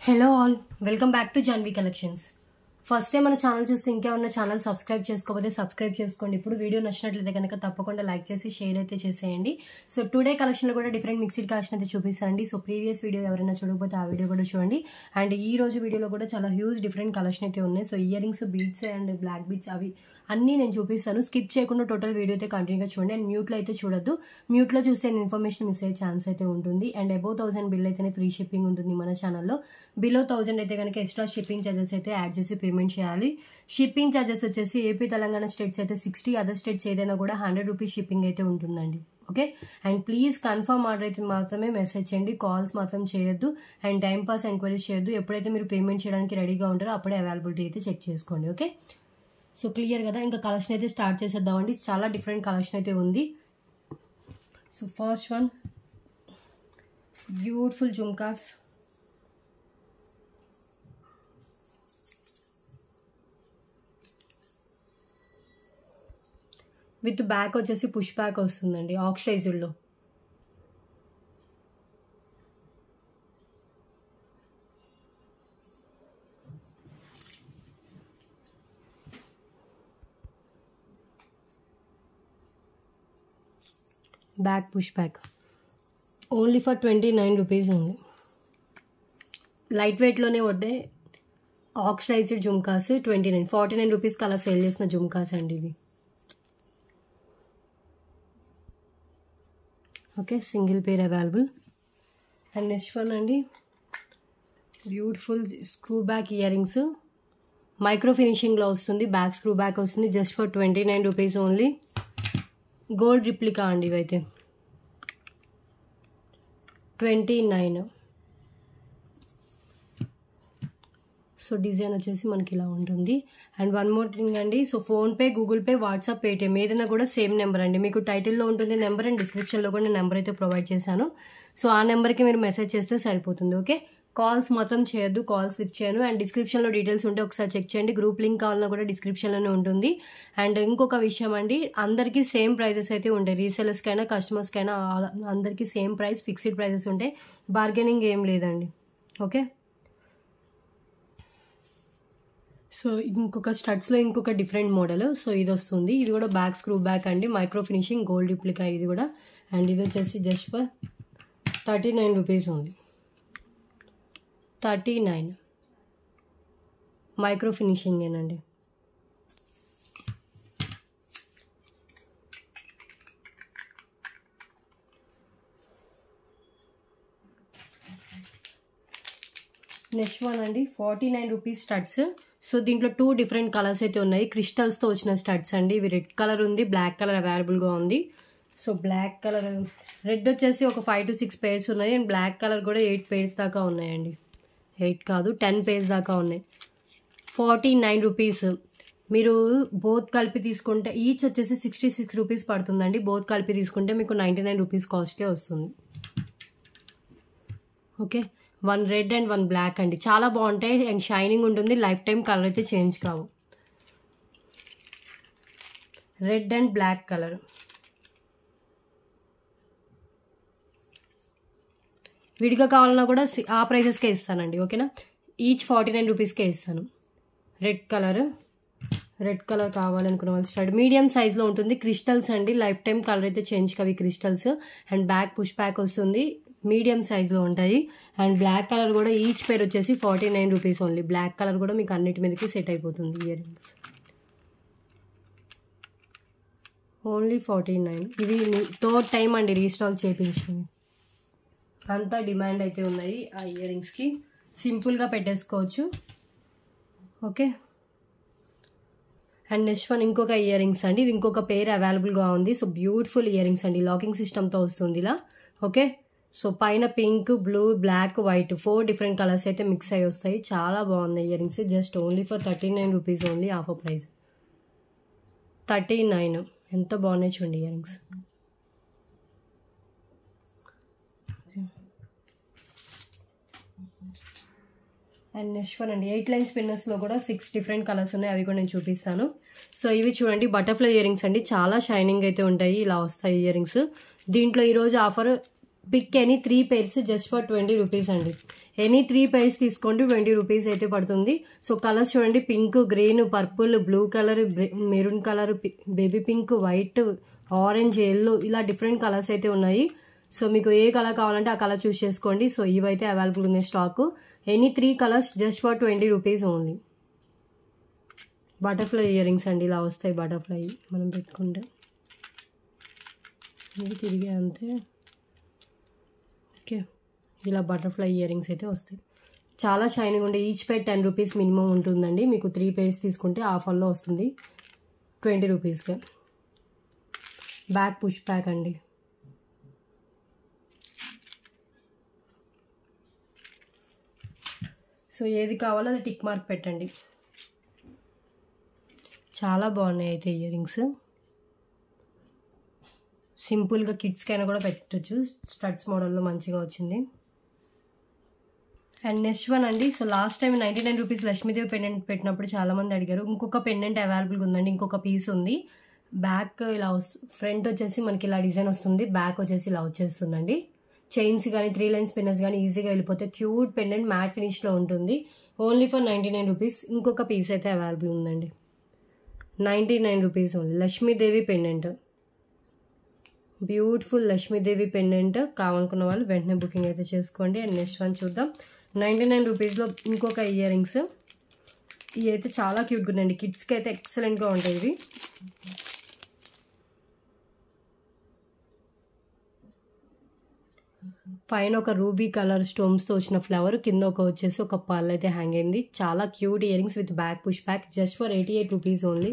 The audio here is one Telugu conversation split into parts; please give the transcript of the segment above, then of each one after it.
Hello all, welcome back to Janhvi collections. First time మన ఛానల్ చూస్తే ఇంకేమన్నా ఛానల్ సబ్స్క్రైబ్ చేసుకోకపోతే సబ్స్క్రైబ్ చేసుకోండి. ఇప్పుడు వీడియో నచ్చినట్లయితే కనుక తప్పకుండా లైక్ చేసి షేర్ అయితే చేసేయండి. సో టుడే కలెక్షన్లో కూడా డిఫరెంట్ మిక్స్డ్ కలెక్షన్ అయితే చూపిస్తానండి. సో ప్రీవియస్ వీడియో ఎవరైనా చూడకపోతే ఆ వీడియో కూడా చూడండి. అండ్ ఈ రోజు వీడియోలో కూడా చాలా హ్యూజ్ డిఫరెంట్ కలెక్షన్ అయితే ఉన్నాయి. So ear rings, beads and black beads అవి అన్నీ నేను చూపిస్తాను. స్కిప్ చేయకుండా టోటల్ వీడియో అయితే కంటిన్యూగా చూడండి. అండ్ మ్యూట్లో అయితే చూడొద్దు. మ్యూట్లో చూస్తే ఇన్ఫర్మేషన్ మిస్ అయ్యే ఛాన్స్ అయితే ఉంటుంది. అండ్ అబౌవ్ 1000 బిల్ అయితేనే ఫ్రీ షిప్పింగ్ ఉంటుంది మన ఛానల్లో. బిలో 1000 అయితే కనుక ఎక్స్ట్రా షిప్పింగ్ ఛార్జెస్ అయితే యాడ్ చేసి పేమెంట్ చేయాలి. షిప్పింగ్ ఛార్జెస్ వచ్చేసి ఏపీ తెలంగాణ స్టేట్స్ అయితే 60, అదర్ స్టేట్స్ ఏదైనా కూడా 100 రూపీస్ షిప్పింగ్ అయితే ఉంటుందండి. Okay, and please confirm order అయితే మాత్రమే మెసేజ్ చేయండి. కాల్స్ మాత్రం చేయొద్దు అండ్ టైం పాస్ ఎంక్వైరీస్ చేయొద్దు. ఎప్పుడైతే మీరు పేమెంట్ చేయడానికి రెడీగా ఉంటారో అప్పుడే అవైలబిలిటీ అయితే చెక్ చేసుకోండి. ఓకే, సో క్లియర్ కదా. ఇంకా కలెక్షన్ అయితే స్టార్ట్ చేసేద్దామండి. చాలా డిఫరెంట్ కలెక్షన్ అయితే ఉంది. So first one, beautiful jhumkas. With back వచ్చేసి పుష్ బ్యాక్ వస్తుందండి ఆక్సిడైజ్డ్లో. Back push back only for 29 rupees ఉంది. లైట్ వెయిట్లోనే వడ్డే ఆక్సిడైజ్డ్ జుమ్కాస్ 29, 49 రూపీస్కి అలా సేల్ చేసిన జుమ్కాస్ అండి ఇవి. Okay, single pair available. And next one అండి, beautiful screw back earrings. Micro ఫినిషింగ్లో వస్తుంది, బ్యాక్ స్క్రూ బ్యాక్ వస్తుంది. Just for 29 rupees only. Gold replica అండి ఇవైతే 29. సో డిజైన్ వచ్చేసి మనకి ఇలా ఉంటుంది. అండ్ వన్ మోర్ థింగ్ అండి, so PhonePe, Google pay, WhatsApp, Paytm ఏదైనా కూడా సేమ్ నెంబర్ అండి. మీకు టైటిల్లో ఉంటుంది నెంబర్ అండ్ డిస్క్రిప్షన్లో కూడా నేను నెంబర్ అయితే ప్రొవైడ్ చేశాను. సో ఆ నెంబర్కి మీరు మెసేజ్ చేస్తే సరిపోతుంది. ఓకే, కాల్స్ మాత్రం చేయొద్దు, కాల్స్ లిఫ్ట్ చేయను. అండ్ డిస్క్రిప్షన్లో డీటెయిల్స్ ఉంటే ఒకసారి చెక్ చేయండి. గ్రూప్ లింక్ కావాలన్నా కూడా డిస్క్రిప్షన్లోనే ఉంటుంది. అండ్ ఇంకొక విషయం అండి, అందరికీ సేమ్ ప్రైజెస్ అయితే ఉంటాయి. రీసెలర్స్కైనా కస్టమర్స్కైనా అందరికీ సేమ్ ప్రైస్, ఫిక్స్డ్ ప్రైజెస్ ఉంటాయి. బార్గెనింగ్ ఏం లేదండి. ఓకే, సో ఇంకొక స్టడ్స్లో ఇంకొక డిఫరెంట్ మోడల్. సో ఇది వస్తుంది, ఇది కూడా బ్యాక్ స్క్రూ బ్యాక్ అండి, మైక్రో ఫినిషింగ్, గోల్డ్ రిప్లికా ఇది కూడా. అండ్ ఇది వచ్చేసి జస్ట్ ఫర్ 39 రూపీస్ ఉంది. 39 మైక్రో ఫినిషింగ్ ఏనండి. నెక్స్ట్ వన్ అండి, 49 రూపీస్ స్టడ్స్. సో దీంట్లో 2 డిఫరెంట్ కలర్స్ అయితే ఉన్నాయి. క్రిస్టల్స్తో వచ్చిన స్టడ్స్ అండి. ఇవి రెడ్ కలర్ ఉంది, బ్లాక్ కలర్ అవైలబుల్గా ఉంది. సో బ్లాక్ కలర్, రెడ్ వచ్చేసి ఒక 5 to 6 పేర్స్ ఉన్నాయి. అండ్ బ్లాక్ కలర్ కూడా 8 పేర్స్ దాకా ఉన్నాయండి. 8 కాదు 10 పేర్స్ దాకా ఉన్నాయి. 49 రూపీస్. మీరు బోత్ కలిపి తీసుకుంటే ఈచ్ వచ్చేసి 66 రూపీస్ పడుతుందండి. బోత్ కలిపి తీసుకుంటే మీకు 99 రూపీస్ కాస్ట్కే వస్తుంది. ఓకే, 1 రెడ్ అండ్ 1 బ్లాక్ అండి. చాలా బాగుంటాయి అండ్ షైనింగ్ ఉంటుంది. లైఫ్ టైం కలర్ అయితే చేంజ్ కావు. Red and black colour. విడిగా కావాలన్నా కూడా ఆ ప్రైసెస్కే ఇస్తానండి. ఓకేనా, ఈచ్ 49 రూపీస్కే ఇస్తాను. రెడ్ కలర్ కావాలనుకున్న వాళ్ళు స్టార్ట్. మీడియం సైజ్లో ఉంటుంది. క్రిస్టల్స్ అండి, లైఫ్ టైం కలర్ అయితే చేంజ్ కావు crystals. And back push back వస్తుంది, మీడియం సైజ్లో ఉంటాయి. అండ్ బ్లాక్ కలర్ కూడా ఈచ్ పేర్ వచ్చేసి 49 రూపీస్ ఓన్లీ. బ్లాక్ కలర్ కూడా మీకు అన్నిటి మీదకి సెట్ అయిపోతుంది. Ear rings only 49. ఇవి 3rd టైం అండి రీస్టాక్ చేయించినవి. అంతా డిమాండ్ అయితే ఉన్నాయి ఆ ఇయర్ రింగ్స్కి. సింపుల్గా పెట్టేసుకోవచ్చు. ఓకే, అండ్ నెక్స్ట్ వన్ ఇంకొక ఇయర్ రింగ్స్ అండి. ఇది ఇంకొక పేర్ అవైలబుల్గా ఉంది. సో బ్యూటిఫుల్ ఇయర్ రింగ్స్ అండి, లాకింగ్ సిస్టమ్తో వస్తుంది ఇలా. ఓకే, సో పైన pink, blue, black, white 4 different colours అయితే మిక్స్ అయ్యి వస్తాయి. చాలా బాగున్నాయి ear rings. Just only for 39 rupees only. Offer price 39. ఎంత బాగున్నాయి చూడండి ear rings. And next one అండి, 8 లైన్ స్పిన్నర్స్లో కూడా 6 డిఫరెంట్ కలర్స్ ఉన్నాయి. అవి కూడా నేను చూపిస్తాను. సో ఇవి చూడండి బటర్ఫ్లై ఇయర్ రింగ్స్ అండి. చాలా షైనింగ్ అయితే ఉంటాయి. ఇలా వస్తాయి ఇయర్ రింగ్స్. దీంట్లో ఈరోజు offer pick any 3 pairs just for 20 rupees అండి. ఎనీ 3 pairs తీసుకోండి 20 రూపీస్ అయితే పడుతుంది. సో కలర్స్ చూడండి, pink, green, purple, blue colour, maroon colour, baby pink, white, orange, yellow ఇలా డిఫరెంట్ కలర్స్ అయితే ఉన్నాయి. సో మీకు ఏ కలర్ కావాలంటే ఆ కలర్ చూస్ చేసుకోండి. సో ఇవైతే అవైలబుల్ ఉన్నాయి stock. Any 3 colours just for 20 rupees only. Butterfly ear rings అండి, ఇలా వస్తాయి. బటర్ఫ్లై మనం పెట్టుకుంటే ఇది తిరిగే అంతే. ఓకే, ఇలా బటర్ఫ్లై ఇయర్ రింగ్స్ అయితే వస్తాయి. చాలా షైనింగ్ ఉండే. ఈచ్ పేర్ 10 రూపీస్ మినిమం ఉంటుందండి. మీకు 3 pairs తీసుకుంటే ఆఫర్లో వస్తుంది 20 రూపీస్కే. బ్యాక్ పుష్ బ్యాక్ అండి. సో ఏది కావాలో అది టిక్ మార్క్ పెట్టండి. చాలా బాగున్నాయి అయితే ఇయర్ రింగ్స్. సింపుల్గా కిడ్స్కైనా కూడా పెట్టచ్చు. స్టడ్స్ మోడల్లో మంచిగా వచ్చింది. అండ్ నెక్స్ట్ వన్ అండి. So last time 99 rupees Lakshmidevi pendant పెట్టినప్పుడు చాలామంది అడిగారు. ఇంకొక పెండెంట్ అవైలబుల్గా ఉందండి. ఇంకొక పీస్ ఉంది. బ్యాక్ ఇలా ఫ్రంట్ వచ్చేసి మనకి ఇలా డిజైన్ వస్తుంది. బ్యాక్ వచ్చేసి ఇలా వచ్చేస్తుందండి. చైన్స్ కానీ 3 లైన్స్ పిన్నర్స్ కానీ ఈజీగా వెళ్ళిపోతే క్యూట్ పెండెంట్ మ్యాట్ ఫినిష్లో ఉంటుంది. Only for 99 rupees. ఇంకొక పీస్ అయితే అవైలబుల్ ఉందండి. 99 rupees only. Lakshmidevi pendant, beautiful Lakshmidevi pendant. కావాలనుకున్న వాళ్ళు వెంటనే బుకింగ్ అయితే చేసుకోండి. అండ్ నెక్స్ట్ వన్ చూద్దాం. 99 రూపీస్లో ఇంకొక ఇయర్ రింగ్స్. ఇవి అయితే చాలా క్యూట్గా ఉన్నాయండి. కిడ్స్కి అయితే ఎక్సలెంట్గా ఉంటాయి ఇవి. పైన ఒక రూబీ కలర్ స్టోన్స్తో వచ్చిన ఫ్లవర్, కింద వచ్చేసి ఒక పర్ల్ అయితే హ్యాంగ్ అయింది. చాలా cute earrings with back push back. Just for 88 rupees only.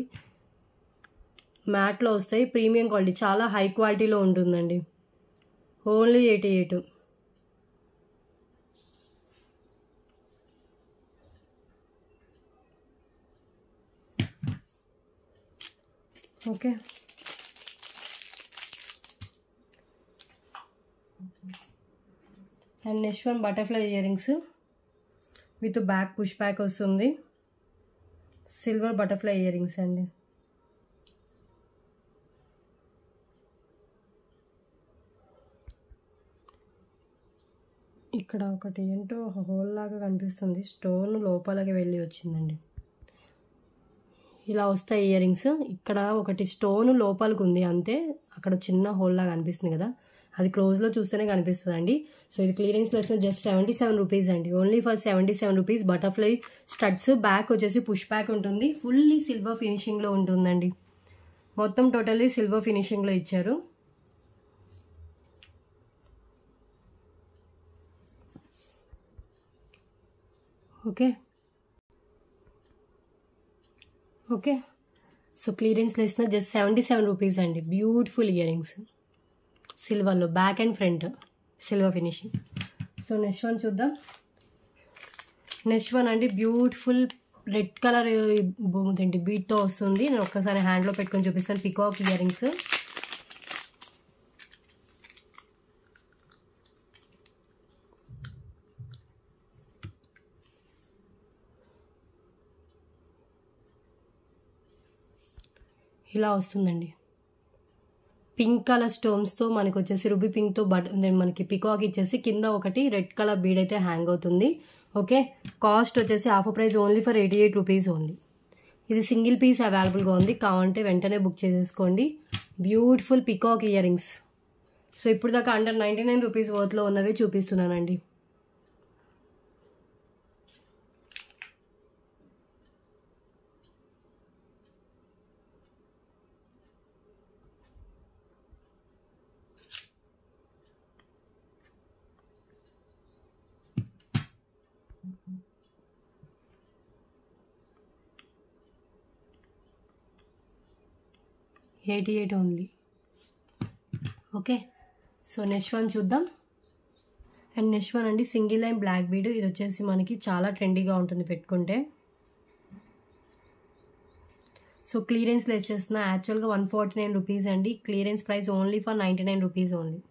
మ్యాట్లో వస్తాయి. ప్రీమియం క్వాలిటీ, చాలా హై క్వాలిటీలో ఉంటుందండి. Only 88. Okay, and next one butterfly earrings with back push back వస్తుంది. సిల్వర్ బటర్ఫ్లై ఇయర్ రింగ్స్ అండి. ఇక్కడ ఒకటి ఏంటో హోల్ లాగా కనిపిస్తుంది. స్టోన్ లోపలికి వెళ్ళి వచ్చిందండి. ఇలా వస్తాయి ఇయర్ రింగ్స్. ఇక్కడ ఒకటి స్టోన్ లోపలికి ఉంది అంతే. అక్కడ చిన్న హోల్ లాగా కనిపిస్తుంది కదా, అది క్లోజ్లో చూస్తేనే కనిపిస్తుంది అండి. సో ఇది క్లియరెన్స్లో వచ్చిన జస్ట్ 77 రూపీస్ అండి. Only for 77 rupees. Butterfly studs, back వచ్చేసి పుష్ బ్యాక్ ఉంటుంది. ఫుల్లీ సిల్వర్ ఫినిషింగ్లో ఉంటుందండి. మొత్తం టోటల్లీ సిల్వర్ ఫినిషింగ్లో ఇచ్చారు. ఓకే ఓకే, సో క్లియరెన్స్లో ఇస్తున్న జస్ట్ 77 రూపీస్ అండి. బ్యూటిఫుల్ ఇయర్ రింగ్స్ సిల్వర్లో, back and front silver finishing. So next one చూద్దాం. నెక్స్ట్ వన్ అండి, బ్యూటిఫుల్ రెడ్ కలర్ ఏంటి బీట్తో వస్తుంది. నేను ఒక్కసారి హ్యాండ్లో పెట్టుకొని చూపిస్తాను. Peacock earrings. ఇలా వస్తుందండి. పింక్ కలర్ స్టోన్స్తో మనకు వచ్చేసి రూబీ పింక్తో మనకి పికాక్ ఇచ్చేసి కింద ఒకటి రెడ్ కలర్ బీడ్ అయితే హ్యాంగ్ అవుతుంది. ఓకే, కాస్ట్ వచ్చేసి offer price only for 88 rupees only. ఇది సింగిల్ పీస్ అవైలబుల్గా ఉంది. కావాలంటే వెంటనే బుక్ చేసేసుకోండి. Beautiful peacock ear rings. So ఇప్పుడు దాకా అండర్ 99 రూపీస్ వర్త్లో ఉన్నవే చూపిస్తున్నానండి. $88 only. Okay, so next one చూద్దాం. అండ్ నెక్స్ట్ వన్ అండి, సింగిల్ లైన్ బ్లాక్ బీడ్. ఇది వచ్చేసి మనకి చాలా ట్రెండీగా ఉంటుంది పెట్టుకుంటే. సో క్లియరెన్స్లో వచ్చేస్తున్న యాక్చువల్గా 149 రూపీస్ అండి. Clearance price only for 99 rupees only.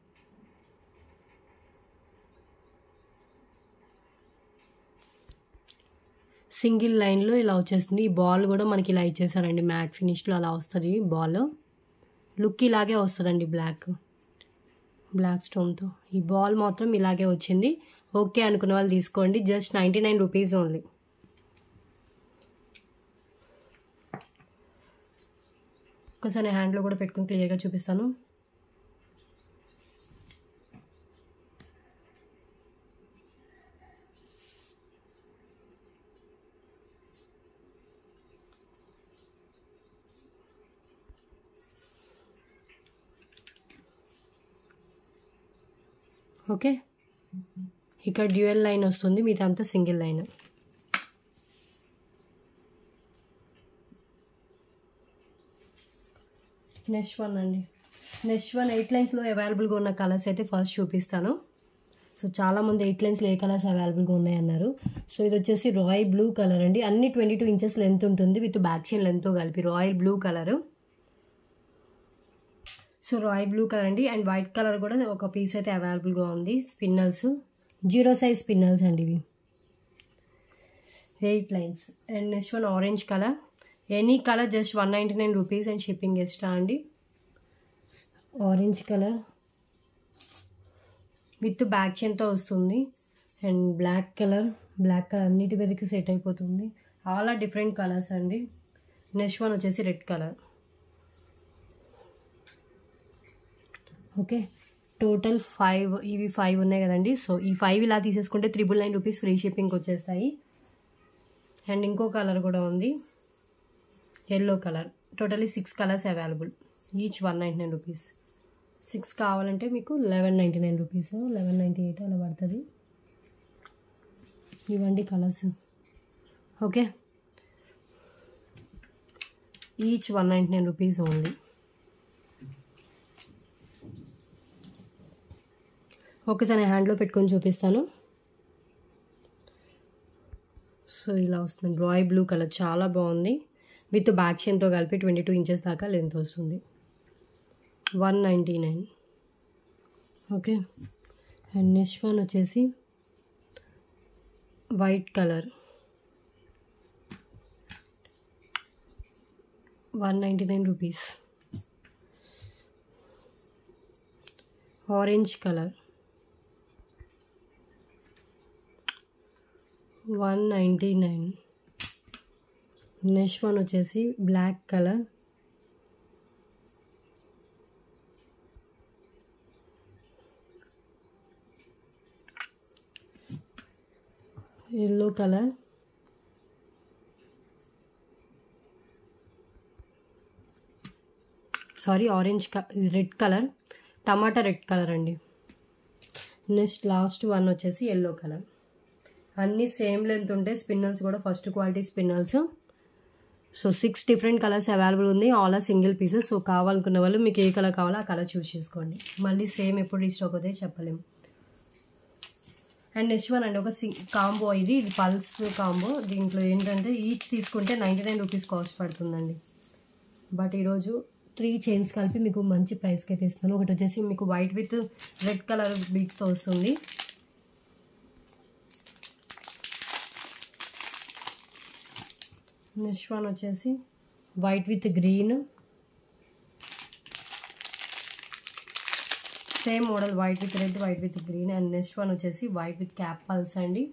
Single లైన్లో ఇలా వచ్చేస్తుంది. ఈ బాల్ కూడా మనకి ఇలా ఇచ్చేసారండి. మ్యాట్ ఫినిష్లో అలా వస్తుంది బాల్. లుక్ ఇలాగే వస్తుందండి బ్లాక్ స్టోన్తో. ఈ బాల్ మాత్రం ఇలాగే వచ్చింది. ఓకే అనుకున్న వాళ్ళు తీసుకోండి. Just 99 rupees only. ఒకసారి హ్యాండ్లో కూడా పెట్టుకుని క్లియర్గా చూపిస్తాను. ఓకే, ఇక్కడ డ్యూయల్ లైన్ వస్తుంది, మీదంతా సింగిల్ లైన్. నెక్స్ట్ వన్ అండి. నెక్స్ట్ వన్ 8 లైన్స్లో అవైలబుల్గా ఉన్న కలర్స్ అయితే ఫస్ట్ చూపిస్తాను. సో చాలామంది 8 లైన్స్లో ఏ కలర్స్ అవైలబుల్గా ఉన్నాయన్నారు. సో ఇది వచ్చేసి రాయల్ బ్లూ కలర్ అండి. అన్ని 22 ఇంచెస్ లెంత్ ఉంటుంది విత్ బ్యాక్ చైన్ లెంత్తో కలిపి royal blue colour. So royal blue colour అండి. అండ్ వైట్ కలర్ కూడా ఒక పీస్ అయితే అవైలబుల్గా ఉంది. స్పిన్నల్స్ 0 సైజ్ స్పిన్నల్స్ అండి ఇవి. 8 lines. And next one orange colour. Any colour just 199 rupees and shipping extra అండి. ఆరెంజ్ కలర్ విత్ బ్యాక్ చైన్తో వస్తుంది. అండ్ బ్లాక్ కలర్ అన్నిటి మీదకి సెట్ అయిపోతుంది. ఆల్ ఆర్ డిఫరెంట్ కలర్స్ అండి. నెక్స్ట్ వన్ వచ్చేసి రెడ్ కలర్. ఓకే, టోటల్ 5 ఇవి 5 ఉన్నాయి కదండి. సో ఈ 5 ఇలా తీసేసుకుంటే 999 రూపీస్ ఫ్రీ షిప్పింగ్కి వచ్చేస్తాయి. అండ్ ఇంకో కలర్ కూడా ఉంది, yellow colour. Totally 6 colours available, each 199 rupees. 6 కావాలంటే మీకు 1199 రూపీస్, 1198 అలా పడుతుంది. ఇవ్వండి colours. Okay, each 199 rupees only. ఒకసారి హ్యాండ్లో పెట్టుకొని చూపిస్తాను. సో ఇలా వస్తుంది. రాయల్ బ్లూ కలర్ చాలా బాగుంది. విత్ బ్యాక్ చైన్తో కలిపి 22 ఇంచెస్ దాకా లెంత్ వస్తుంది. 199. ఓకే, అండ్ నెక్స్ట్ వన్ వచ్చేసి white colour. 199 rupees. Orange colour 199. Next one వచ్చేసి black colour. Yellow colour. Sorry, orange red colour, టమాటా రెడ్ కలర్ అండి. నెక్స్ట్ లాస్ట్ వన్ వచ్చేసి ఎల్లో కలర్. అన్నీ సేమ్ లెంత్ ఉంటాయి. స్పిన్నల్స్ కూడా first quality spinels. So 6 different colours available ఉంది. All are single pieces. So కావాలనుకున్న వాళ్ళు మీకు ఏ కలర్ కావాలో ఆ కలర్ చూస్ చేసుకోండి. మళ్ళీ సేమ్ ఎప్పుడు రీస్టాక్ అవుతాయి చెప్పలేము. అండ్ నెక్స్ట్ వన్ అండి, ఒక కాంబో. ఇది పల్స్ కాంబో. దీంట్లో ఏంటంటే ఈచ్ తీసుకుంటే 99 రూపీస్ కాస్ట్ పడుతుందండి. బట్ ఈరోజు 3 చైన్స్ కలిపి మీకు మంచి ప్రైస్కి అయితే ఇస్తాను. ఒకటి వచ్చేసి మీకు వైట్ విత్ రెడ్ కలర్ బీడ్స్తో వస్తుంది. నెక్స్ట్ వన్ వచ్చేసి white with green. Same model white with red, white with green. And next one వచ్చేసి వైట్ విత్ క్యాప్ పల్స్ అండి.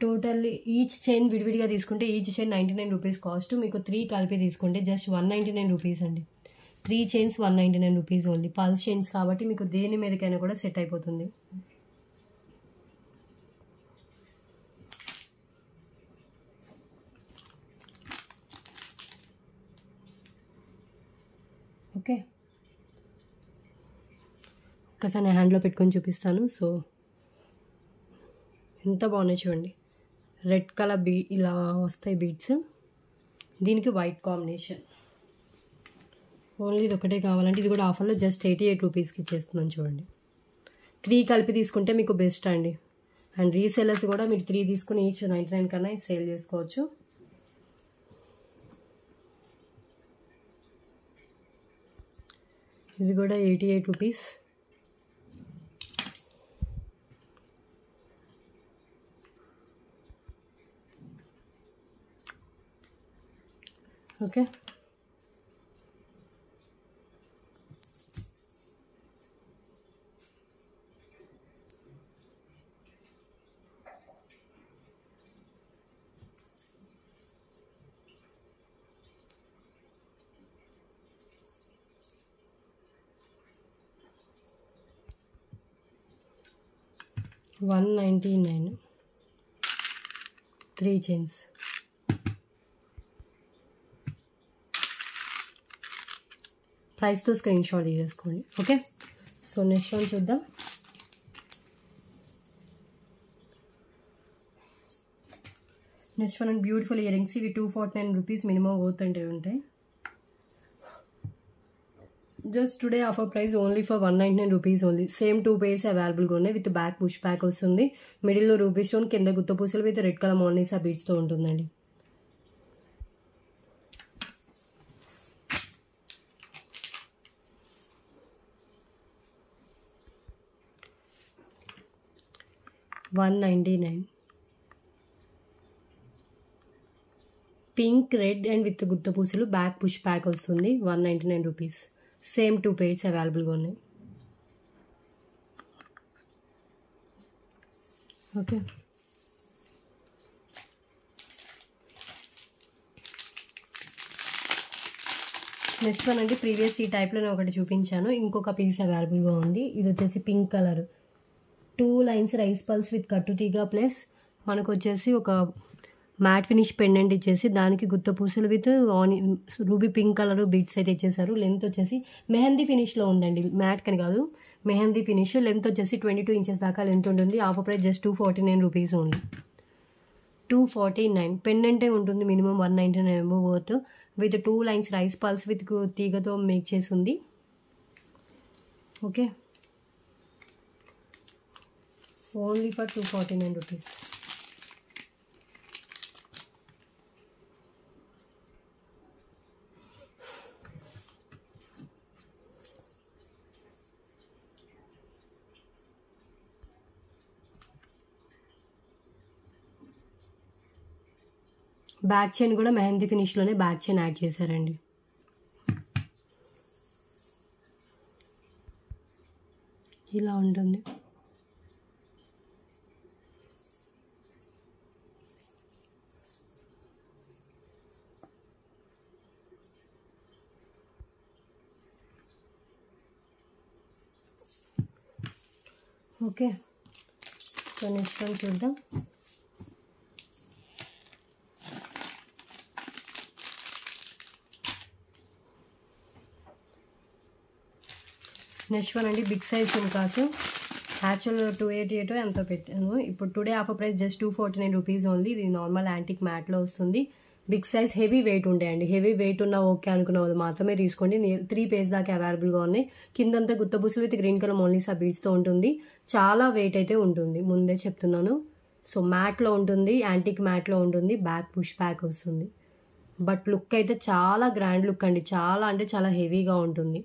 టోటల్లీ ఈచ్ చైన్ విడివిడిగా తీసుకుంటే ఈచ్ చైన్ 99 రూపీస్ కాస్ట్. మీకు 3 కలిపి తీసుకుంటే జస్ట్ 199 రూపీస్ అండి. 3 chains 199 rupees only. Pulse chains కాబట్టి మీకు దేని మీదకైనా కూడా సెట్ అయిపోతుంది. ఓకే, ఒకసారి నేను హ్యాండ్లో పెట్టుకొని చూపిస్తాను. సో ఎంత బాగున్నాయి చూడండి. రెడ్ కలర్ ఇలా వస్తాయి బీడ్స్. దీనికి వైట్ కాంబినేషన్. ఓన్లీ ఇది ఒకటే కావాలంటే ఇది కూడా ఆఫర్లో జస్ట్ 88 రూపీస్కి ఇచ్చేస్తున్నాను చూడండి. 3 కలిపి తీసుకుంటే మీకు బెస్ట్ అండి. అండ్ రీసెల్లర్స్ కూడా మీరు 3 తీసుకుని ఈచ్ 99 కన్నా సేల్ చేసుకోవచ్చు. ఇది కూడా 88 రూపీస్. Okay, 199 3 chains. ప్రైస్తో స్క్రీన్ షాట్ తీసేసుకోండి. ఓకే, సో నెక్స్ట్ వన్ చూద్దాం. Next one and beautiful ear rings. ఇవి 249 రూపీస్ మినిమం వర్త్ అంటే ఉంటాయి. Just today offer price only for 199 rupees only. Same 2 pairs అవైలబుల్గా ఉన్నాయి. విత్ బ్యాక్ పుష్ బ్యాక్ వస్తుంది. మిడిల్లో రూబీ స్టోన్, కింద గుత్త పూసలు విత్ రెడ్ కలర్ మోనాలిసా బీడ్స్తో ఉంటుందండి. $199. పింక్, రెడ్ అండ్ విత్ గుత్త పూసలు, బ్యాక్ పుష్ బ్యాక్ వస్తుంది. 199 రూపీస్. సేమ్ 2 pairs అవైలబుల్గా ఉన్నాయి. ఓకే, నెక్స్ట్ వన్ అండి. ప్రీవియస్ ఈ టైప్లో ఒకటి చూపించాను. ఇంకొక పీస్ అవైలబుల్గా ఉంది. ఇది వచ్చేసి pink colour, 2 lines rice pearls with కట్టు తీగ ప్లస్ మనకు వచ్చేసి ఒక మ్యాట్ ఫినిష్ పెండెంట్ ఇచ్చేసి దానికి గుత్త పూసలు with ruby pink colour beads అయితే ఇచ్చేసారు. లెంత్ వచ్చేసి మెహందీ ఫినిష్లో ఉందండి, మ్యాట్ కని కాదు, మెహందీ ఫినిష్. లెంత్ వచ్చేసి 22 inches దాకా లెంత్ ఉంటుంది. Offer price just 249 rupees only. 249. పెండెంటే ఉంటుంది minimum 199 worth. With 2 lines rice pearls with తీగతో మేక్ చేసి ఉంది. Okay, only for 249 rupees. Back chain కూడా మెహందీ ఫినిష్లోనే బ్యాక్ చైన్ యాడ్ చేశారండి. ఇలా ఉంటుంది. ఓకే, సో నెక్స్ట్ వన్ చూద్దాం. నెక్స్ట్ వన్ అండి. Big size jhumkas. యాక్చువల్ 288 ఎంతో పెట్టాను. ఇప్పుడు today offer price just 249 rupees only. ఇది నార్మల్ యాంటిక్ మ్యాట్లో వస్తుంది. బిగ్ సైజ్ హెవీ వెయిట్ ఉంటాయండి. హెవీ వెయిట్ ఉన్న ఓకే అనుకున్న వాళ్ళు మాత్రమే తీసుకోండి. 3 pairs దాకా అవైలబుల్గా ఉన్నాయి. కిందంతా గుత్తబుసులు విత్ గ్రీన్ కలర్ మోనాలిసా బీడ్స్తో ఉంటుంది. చాలా వెయిట్ అయితే ఉంటుంది, ముందే చెప్తున్నాను. సో మ్యాట్లో ఉంటుంది, యాంటిక్ మ్యాట్లో ఉంటుంది. బ్యాక్ పుష్ బ్యాక్ వస్తుంది. బట్ లుక్ అయితే చాలా గ్రాండ్ లుక్ అండి. చాలా అంటే చాలా హెవీగా ఉంటుంది.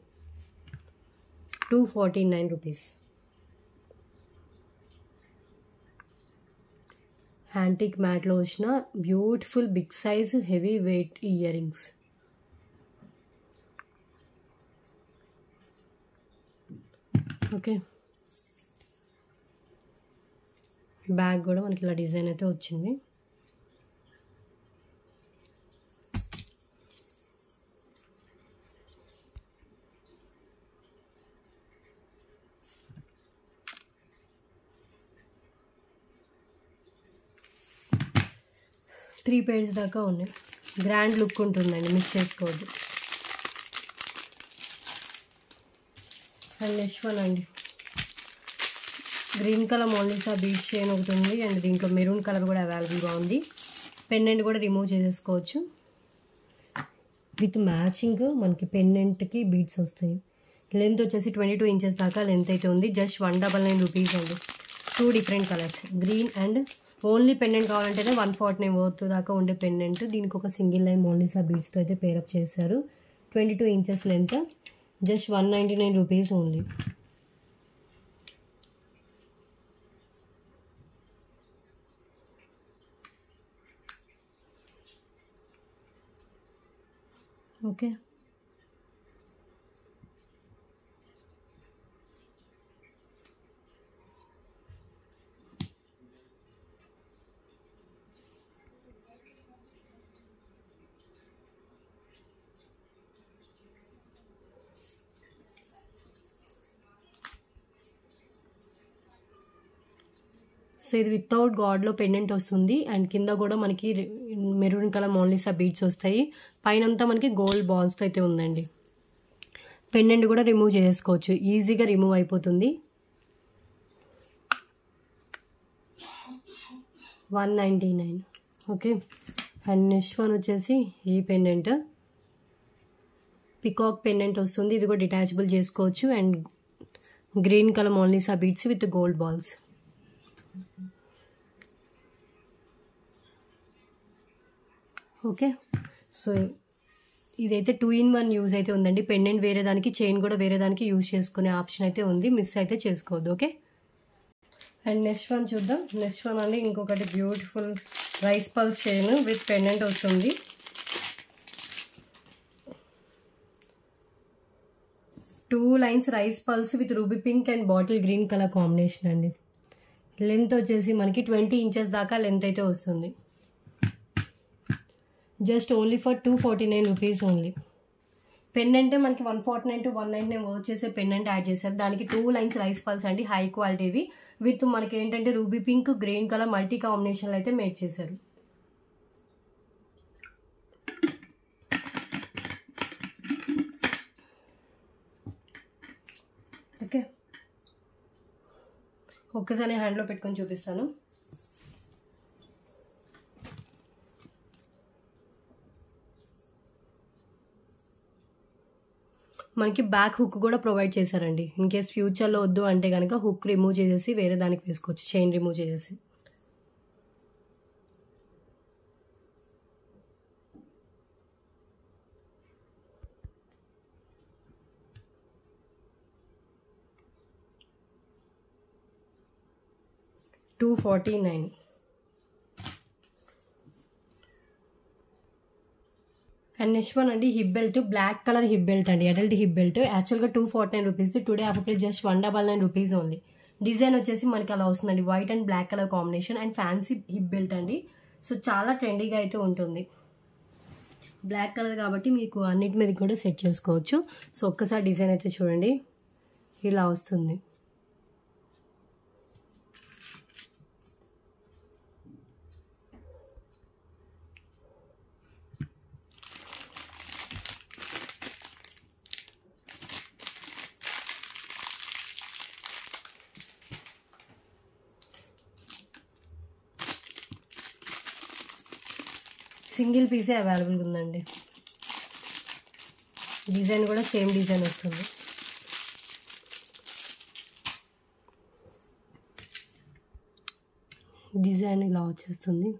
249 రూపీస్. యాంటిక్ మ్యాట్లో వచ్చిన beautiful big size heavy weight ear rings. Okay, bag కూడా మనకి ఇలా డిజైన్ అయితే వచ్చింది. త్రీ పేర్స్ దాకా ఉన్నాయి. గ్రాండ్ లుక్ ఉంటుందండి, మిస్ చేసుకోవద్దు. అండ్ నెక్స్ట్ వన్ అండి. Green colour Mona Lisa beads chain ఒకటి ఉంది. అండ్ దీంట్లో మెరూన్ కలర్ కూడా అవైలబుల్గా ఉంది. పెండెంట్ కూడా రిమూవ్ చేసేసుకోవచ్చు. విత్ మ్యాచింగ్ మనకి పెండెంట్కి బీడ్స్ వస్తాయి. లెంత్ వచ్చేసి 22 inches దాకా లెంత్ అయితే ఉంది. జస్ట్ 199 రూపీస్ అండి. 2 different colours, green and only pendant కావాలంటేనే 149 వర్త్ దాకా ఉండే పెండెంట్. దీనికి ఒక సింగిల్ లైన్ మోనాలిసా బీడ్స్తో అయితే పేరప్ చేశారు. 22 inches length. Just 199 rupees only. Okay, so ఇది వితౌట్ గాడ్లో పెండెంట్ వస్తుంది అండ్ కింద కూడా మనకి మెరూన్ కలర్ మోనాలిసా బీడ్స్ వస్తాయి. పైనంతా మనకి గోల్డ్ బాల్స్తో అయితే ఉందండి. పెండెంట్ కూడా రిమూవ్ చేసుకోవచ్చు, ఈజీగా రిమూవ్ అయిపోతుంది. 199. ఓకే. అండ్ నెక్స్ట్ వన్ వచ్చేసి ఈ పెండెంట్ పికాక్ పెండెంట్ వస్తుంది. ఇది కూడా డిటాచబుల్ చేసుకోవచ్చు and green colour Mona Lisa beads with gold balls. Okay. So ఇదైతే 2-in-1 యూజ్ అయితే ఉందండి. పెండెంట్ వేరే దానికి, చైన్ కూడా వేరే దానికి యూజ్ చేసుకునే ఆప్షన్ అయితే ఉంది, మిస్ అయితే చేసుకోవద్దు. ఓకే. అండ్ నెక్స్ట్ వన్ చూద్దాం. నెక్స్ట్ వన్ అండి ఇంకొకటి beautiful rice pearls chain with pendant వస్తుంది. Two lines rice pearls with ruby pink and bottle green colour combination అండి. లెంత్ వచ్చేసి మనకి 20 inches దాకా లెంత్ అయితే వస్తుంది. Just only for 249 rupees only. Pendant మనకి 149 to 199 వర్క్ చేసే పెండెంట్ యాడ్ చేశారు. దానికి 2 లైన్స్ రైస్ పల్స్ అండి, హై క్వాలిటీవి విత్ మనకి ఏంటంటే ruby pink green colour multi కాంబినేషన్లో అయితే మేక్ చేశారు. ఓకే. ఒక్కసారి హ్యాండ్లో పెట్టుకొని చూపిస్తాను. మనకి బ్యాక్ హుక్ కూడా ప్రొవైడ్ చేశారండి. ఇన్ కేస్ ఫ్యూచర్లో వద్దు అంటే కనుక హుక్ రిమూవ్ చేసేసి వేరే దానికి వేసుకోవచ్చు, చైన్ రిమూవ్ చేసేసి. $249. అండ్ నెక్స్ట్ వన్ అండి hip belt, black colour hip belt అండి, అడల్ట్ హిప్ బెల్ట్. యాక్చువల్గా 249 రూపీస్ది, today offer price just 199 rupees only. Design వచ్చేసి మనకి అలా వస్తుందండి, white and black colour combination and fancy hip belt అండి. సో చాలా ట్రెండీగా అయితే ఉంటుంది. బ్లాక్ కలర్ కాబట్టి మీకు అన్నిటి మీద కూడా సెట్ చేసుకోవచ్చు. సో ఒక్కసారి డిజైన్ అయితే చూడండి, ఇలా వస్తుంది. సింగిల్ పీసే అవైలబుల్గా ఉందండి. డిజైన్ కూడా సేమ్ డిజైన్ వస్తుంది. డిజైన్ ఇలా వచ్చేస్తుంది.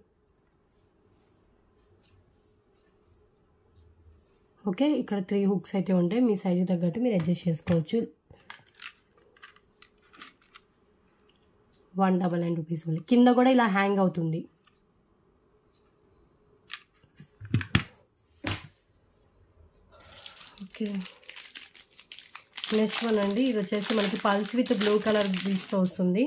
ఓకే. ఇక్కడ 3 హుక్స్ అయితే ఉంటాయి, మీ సైజు తగ్గట్టు మీరు అడ్జస్ట్ చేసుకోవచ్చు. 199 రూపీస్ ఓన్లీ. కింద కూడా ఇలా హ్యాంగ్ అవుతుంది. ఓకే. నెక్స్ట్ వన్ అండి, ఇది వచ్చేసి మనకి పల్స్ విత్ బ్లూ కలర్ బీడ్స్తో వస్తుంది.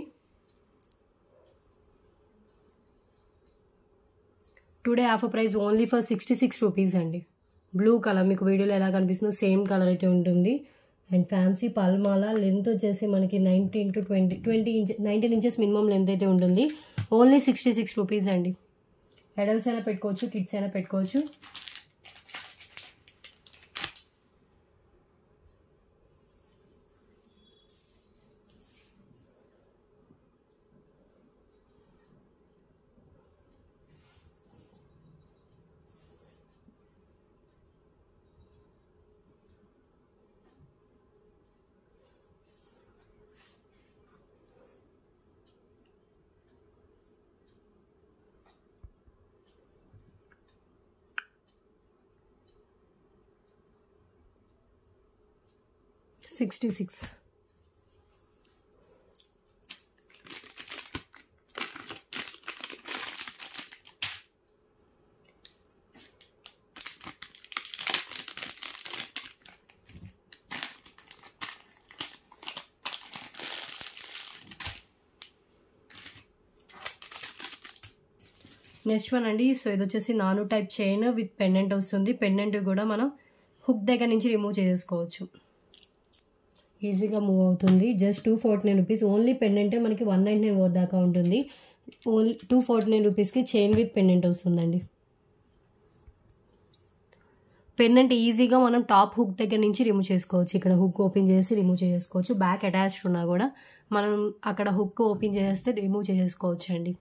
Today offer price only for 66 rupees అండి. బ్లూ కలర్ మీకు వీడియోలో ఎలా కనిపిస్తుందో సేమ్ కలర్ అయితే ఉంటుంది. అండ్ ఫ్యాన్సీ పల్మాల, లెంత్ వచ్చేసి మనకి 19 ఇంచెస్ మినిమం లెంత్ అయితే ఉంటుంది. ఓన్లీ 66 రూపీస్ అండి. అడల్ట్స్ అయినా పెట్టుకోవచ్చు, కిడ్స్ అయినా పెట్టుకోవచ్చు. $66. నెక్స్ట్ వన్ అండి, సో ఇది వచ్చేసి నాను టైప్ చైన్ విత్ పెండెంట్ వస్తుంది. పెండెంట్ కూడా మనం హుక్ దగ్గర నుంచి రిమూవ్ చేసుకోవచ్చు, ఈజీగా మూవ్ అవుతుంది. Just 249 rupees only. పెండెంటే మనకి 199 దాకా ఉంటుంది. ఓన్లీ 249 రూపీస్కి చైన్ విత్ పెండెంట్ వస్తుందండి. పెండెంట్ ఈజీగా మనం టాప్ హుక్ దగ్గర నుంచి రిమూవ్ చేసుకోవచ్చు. ఇక్కడ హుక్ ఓపెన్ చేసి రిమూవ్ చేసుకోవచ్చు. బ్యాక్ అటాచ్డ్ ఉన్నా కూడా మనం అక్కడ హుక్ ఓపెన్ చేస్తే రిమూవ్ చేసుకోవచ్చు అండి.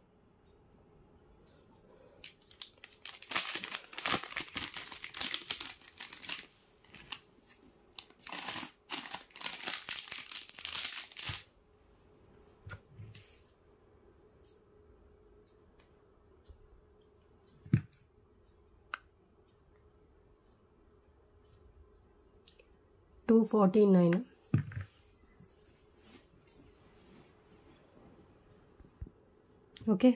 $249. ఓకే,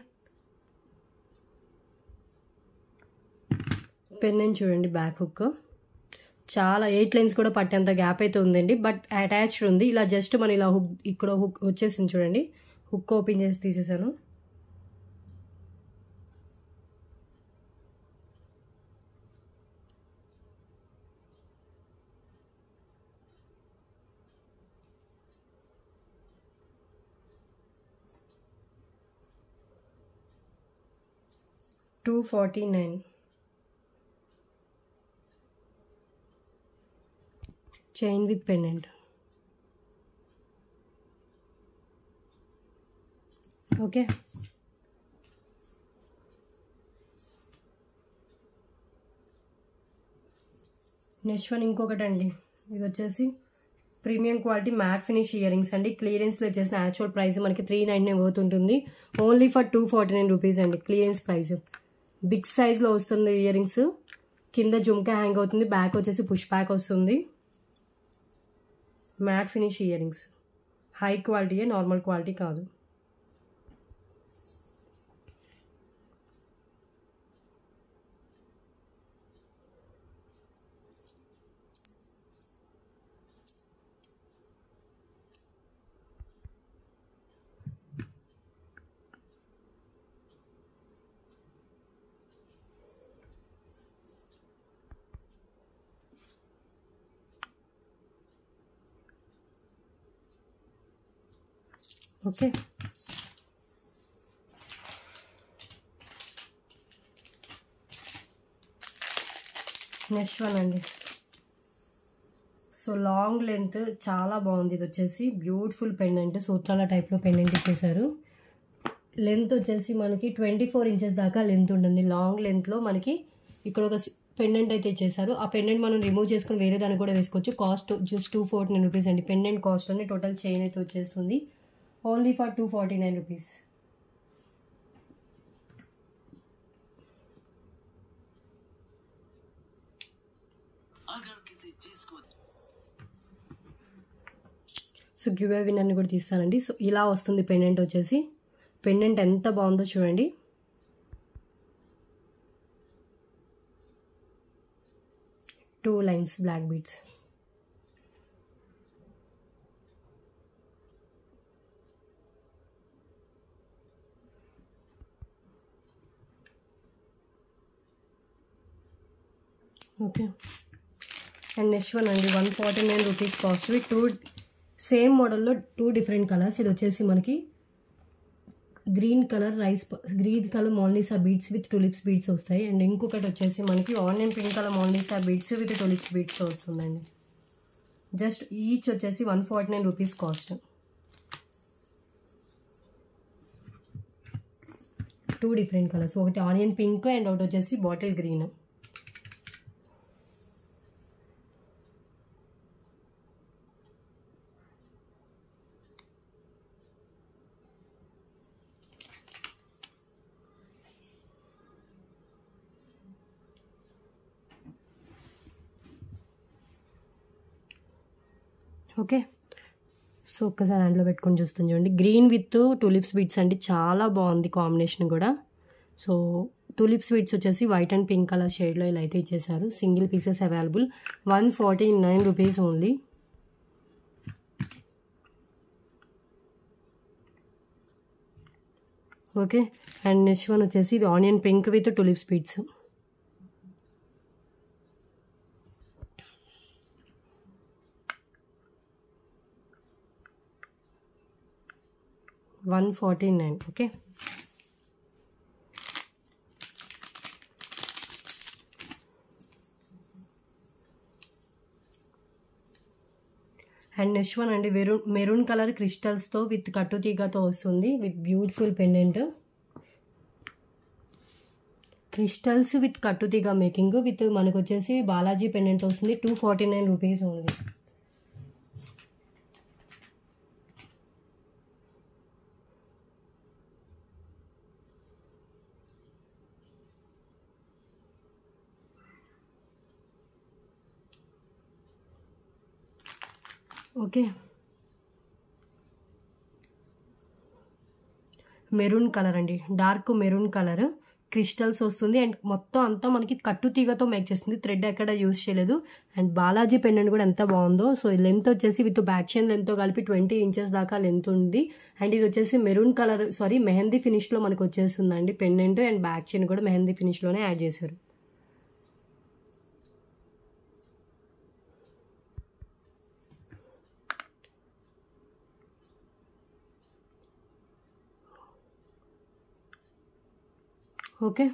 పెండెంట్ చూడండి, బ్యాక్ హుక్ చాలా 8 లైన్స్ కూడా పట్టేంత గ్యాప్ అయితే ఉందండి. బట్ అటాచ్డ్ ఉంది. ఇలా జస్ట్ మనం ఇలా హుక్ ఇక్కడ హుక్ వచ్చేసింది చూడండి. హుక్ ఓపెన్ చేసి తీసేసాను. $249. Chain with pendant. Okay, next one ఇంకొకటి అండి. ఇది వచ్చేసి premium quality matte finish ear rings అండి. క్లియరెన్స్లో వచ్చేసిన యాక్చువల్ ప్రైస్ మనకి 399 అవుతుంటుంది. ఓన్లీ ఫర్ 249 రూపీస్ అండి క్లియరెన్స్ ప్రైస్. బిగ్ సైజ్లో వస్తుంది ఇయర్ రింగ్స్. కింద జుమ్కా హ్యాంగ్ అవుతుంది. బ్యాక్ వచ్చేసి పుష్ బ్యాక్ వస్తుంది. Matte finish earrings. High క్వాలిటీయే, నార్మల్ క్వాలిటీ కాదు. ఓకే, నెక్స్ట్ వన్ అండి. సో లాంగ్ లెంత్ చాలా బాగుంది. ఇది వచ్చేసి బ్యూటిఫుల్ పెండెంట్, సూత్రాల టైప్లో పెండెంట్ ఇచ్చేసారు. లెంత్ వచ్చేసి మనకి 24 ఇంచెస్ దాకా లెంత్ ఉంటుంది. లాంగ్ లెంత్లో మనకి ఇక్కడ ఒక పెండెంట్ అయితే ఇచ్చేసారు. ఆ పెండెంట్ మనం రిమూవ్ చేసుకుని వేరే దానికి కూడా వేసుకోవచ్చు. కాస్ట్ జస్ట్ 249 రూపీస్ అండి. పెండెంట్ కాస్ట్లోనే టోటల్ చైన్ అయితే వచ్చేస్తుంది. Only for 249 rupees. So give away విన్నర్ని కూడా తీస్తానండి. సో ఇలా వస్తుంది పెండెంట్ వచ్చేసి. పెండెంట్ ఎంత బాగుందో చూడండి. Two lines black beads. Okay, and next one అండి. 149 రూపీస్ కాస్ట్. టూ సేమ్ మోడల్లో 2 డిఫరెంట్ కలర్స్. ఇది వచ్చేసి మనకి green colour green colour Mona Lisa beads with tulips beads వస్తాయి. అండ్ ఇంకొకటి వచ్చేసి మనకి onion pink colour Mona Lisa beads with tulips బీడ్స్తో వస్తుందండి. జస్ట్ ఈచ్ వచ్చేసి 149 రూపీస్ కాస్ట్. 2 డిఫరెంట్ కలర్స్, ఒకటి ఆనియన్ పింక్ అండ్ ఒకటి వచ్చేసి బాటిల్ గ్రీన్. ఓకే, సో ఒక్కసారి హ్యాండ్లో పెట్టుకొని చూస్తాను చూడండి. గ్రీన్ విత్ టులిప్స్ బీడ్స్ అండి, చాలా బాగుంది కాంబినేషన్ కూడా. సో టులిప్స్ బీడ్స్ వచ్చేసి వైట్ అండ్ పింక్ కలర్ షేడ్లో ఇలా అయితే ఇచ్చేసారు. Single pieces available. 149 rupees only. Okay, and next one వచ్చేసి ఇది onion pink with tulips beads. $149. Okay, and next one అండి మెరూన్ కలర్ క్రిస్టల్స్తో విత్ కట్టుతీగతో వస్తుంది with beautiful pendant. Crystals with కట్టుతీగ మేకింగ్ విత్ మనకు వచ్చేసి బాలాజీ పెండెంట్ వస్తుంది. 249 రూపీస్ ఉంది. ఓకే, మెరూన్ కలర్ అండి, డార్క్ మెరూన్ కలర్ క్రిస్టల్స్ వస్తుంది. అండ్ మొత్తం అంతా మనకి కట్టుతీగతో మేక్ చేస్తుంది, థ్రెడ్ ఎక్కడ యూజ్ చేయలేదు. అండ్ బాలాజీ పెండెంట్ కూడా ఎంత బాగుందో. సో లెంత్ వచ్చేసి విత్ బ్యాక్ చైన్ లెంత్తో కలిపి 20 ఇంచెస్ దాకా లెంత్ ఉంది. అండ్ ఇది వచ్చేసి మెరూన్ కలర్ మెహందీ ఫినిష్లో మనకు వచ్చేస్తుందండి పెండెంట్. అండ్ బ్యాక్ చైన్ కూడా మెహందీ ఫినిష్లోనే యాడ్ చేశారు. ఓకే,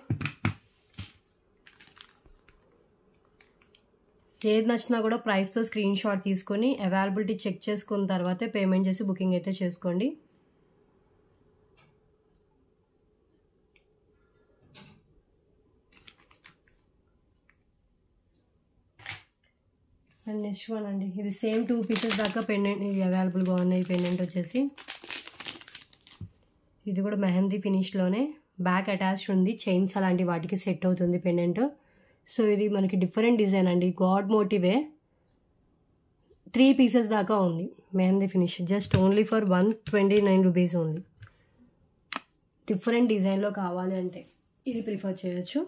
ఏది నచ్చినా కూడా ప్రైస్తో స్క్రీన్ షాట్ తీసుకొని అవైలబిలిటీ చెక్ చేసుకున్న తర్వాతే పేమెంట్ చేసి బుకింగ్ అయితే చేసుకోండి. అండ్ నెక్స్ట్ వన్ అండి, ఇది సేమ్ 2 పీసెస్ దాకా పెండెంట్ అవైలబుల్గా ఉన్నాయి. పెండెంట్ వచ్చేసి ఇది కూడా మెహందీ ఫినిష్లోనే బ్యాక్ అటాచ్డ్ ఉంది. చైన్స్ అలాంటి వాటికి సెట్ అవుతుంది పెండెంట్. సో ఇది మనకి డిఫరెంట్ డిజైన్ అండి, గాడ్ మోటివే. 3 పీసెస్ దాకా ఉంది mehndi finish. Just only for 129 rupees only. Different డిజైన్లో కావాలి అంటే ఇది ప్రిఫర్ చేయొచ్చు.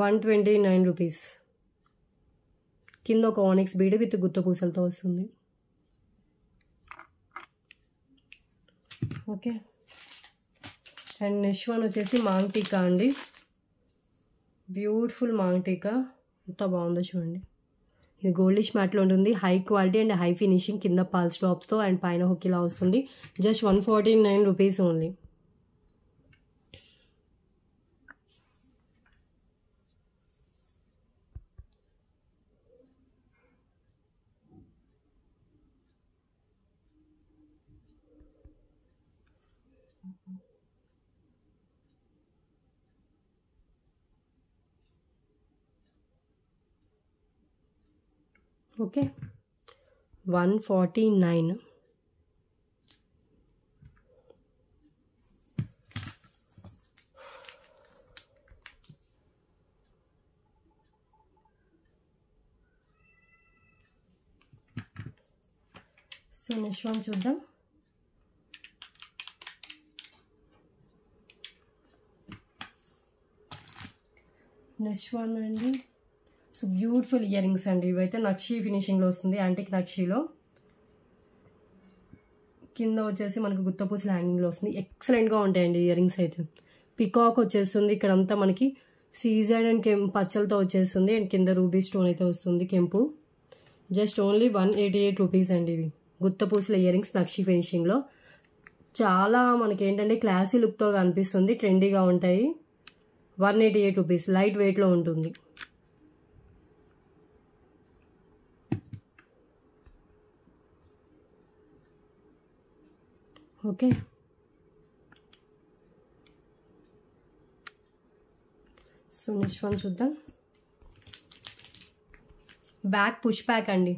129 రూపీస్. కింద ఒక ఆనిక్స్ బీడ్ విత్ గుత్త పూసలతో వస్తుంది. ఓకే, అండ్ నెక్స్ట్ వన్ వచ్చేసి మాంగ్ టీకా అండి, బ్యూటిఫుల్ మాంగ్ టీకా. ఎంత బాగుందో చూడండి. ఇది గోల్డిష్ మ్యాట్లో ఉంటుంది, high quality and high finishing. కింద పల్స్ డ్రాప్స్తో అండ్ పైన హుక్ ఇలా వస్తుంది. Just 149 rupees only. Okay, 149. So next one చూద్దాం. నెక్స్ట్ వన్ అండి, సో బ్యూటిఫుల్ ఇయర్ రింగ్స్ అండి. ఇవైతే నక్షి ఫినిషింగ్లో వస్తుంది, యాంటిక్ నక్షిలో. కింద వచ్చేసి మనకు గుత్తపూసల హ్యాంగింగ్లో వస్తుంది. ఎక్సలెంట్గా ఉంటాయండి ఇయర్ రింగ్స్ అయితే. పికాక్ వచ్చేస్తుంది ఇక్కడంతా మనకి, సీజెడ్ అండ్ పచ్చలతో వచ్చేస్తుంది. అండ్ కింద రూబీ స్టోన్ అయితే వస్తుంది కెంపు. జస్ట్ ఓన్లీ 188 రూపీస్ అండి. ఇవి గుత్తపూసల ఇయర్ రింగ్స్ నక్షి ఫినిషింగ్లో. చాలా మనకి ఏంటంటే క్లాసీ లుక్తో కనిపిస్తుంది, ట్రెండీగా ఉంటాయి. 188 రూపీస్, లైట్ వెయిట్లో ఉంటుంది. ఓకే, సో నెక్స్ట్ వన్ చూద్దాం. బ్యాక్ పుష్ బ్యాక్ అండి,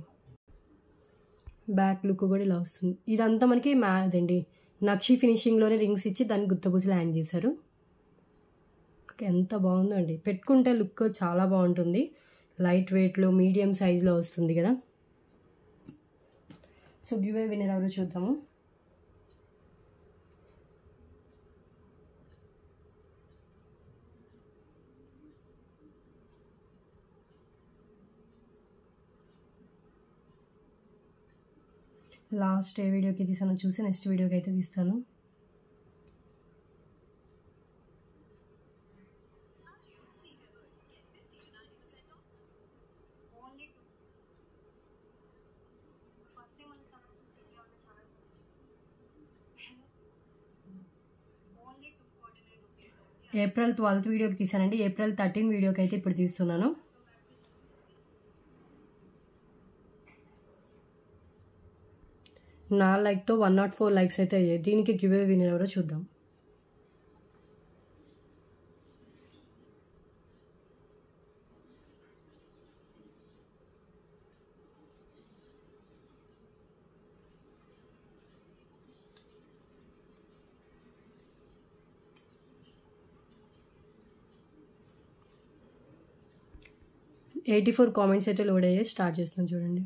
బ్యాక్ లుక్ కూడా ఇలా వస్తుంది. ఇదంతా మనకి అదండి నక్షి ఫినిషింగ్లోనే రింగ్స్ ఇచ్చి దానికి గుత్తపూసలు హ్యాంగ్ చేశారు. ఎంత బాగుందో అండి, పెట్టుకుంటే లుక్ చాలా బాగుంటుంది. లైట్ వెయిట్లో మీడియం సైజ్లో వస్తుంది కదా. సో గివ్ అవే విన్నర్ ఎవరో చూద్దాము. లాస్ట్ ఏ వీడియోకి తీసాను చూసి నెక్స్ట్ వీడియోకి అయితే తీస్తాను. ఏప్రిల్ 12th వీడియోకి తీసానండి. ఏప్రిల్ 13 వీడియోకి అయితే ఇప్పుడు తీస్తున్నాను. నా లైక్తో 104 లైక్స్ అయితే అయ్యాయి. దీనికి గివ్ అవే విన్నర్ ఎవరో చూద్దాం. ఎయిటీ 84 కామెంట్స్ అయితే లోడ్ అయ్యాయి. స్టార్ట్ చేస్తున్నాం చూడండి.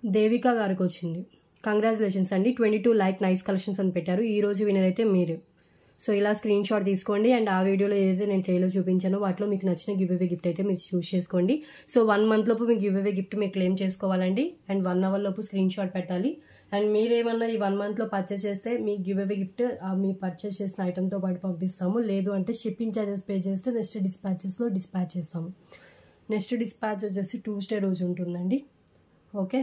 దేవిక గారికి వచ్చింది. కంగ్రాచులేషన్స్ అండి, 22 లైక్ నైస్ కలెక్షన్స్ అని పెట్టారు. ఈ రోజు వినర్ అయితే మీరు. సో ఇలా స్క్రీన్ షాట్ తీసుకోండి అండ్ ఆ వీడియోలో ఏదైతే నేను ట్రైలో చూపించానో వాటిలో మీకు నచ్చిన గివ్ అవే గిఫ్ట్ అయితే మీరు చూస్ చేసుకోండి. సో 1 మంత్ లోపు మీకు గివ్ అవే గిఫ్ట్ మీరు క్లెయిమ్ చేసుకోవాలండి అండ్ 1 అవర్ లోపు స్క్రీన్ షాట్ పెట్టాలి. అండ్ మీరేమన్నా ఈ 1 మంత్లో పర్చేస్ చేస్తే మీ గివ్ అవే గిఫ్ట్ మీ పర్చేస్ చేసిన ఐటమ్తో పాటు పంపిస్తాము. లేదు అంటే షిప్పింగ్ ఛార్జెస్ పే చేస్తే నెక్స్ట్ డిస్పాచెస్లో డిస్పాచ్ చేస్తాము. నెక్స్ట్ డిస్పాచ్ వచ్చేసి ట్యూస్డే రోజు ఉంటుందండి. ఓకే,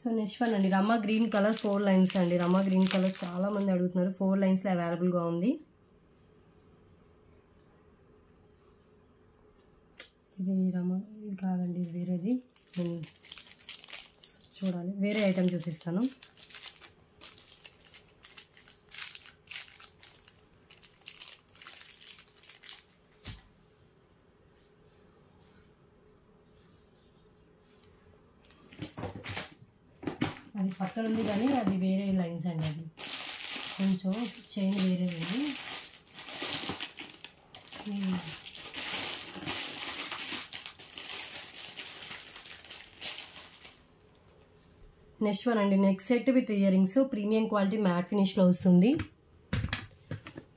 సో నెక్స్ట్ వన్ అండి, రమా గ్రీన్ కలర్ 4 లైన్స్ అండి. రమా గ్రీన్ కలర్ చాలా మంది అడుగుతున్నారు. 4 లైన్స్లో అవైలబుల్గా ఉంది. ఇది రమా, ఇది కాదండి, ఇది వేరేది. నేను చూడాలి, వేరే ఐటమ్ చూపిస్తాను. అది పక్కన ఉంది కానీ అది వేరే లైన్స్ అండి. అది కొంచెం చైన్ వేరేది. నెక్స్ట్ వన్ అండి, neck set with earrings, premium quality matte ఫినిష్లో వస్తుంది.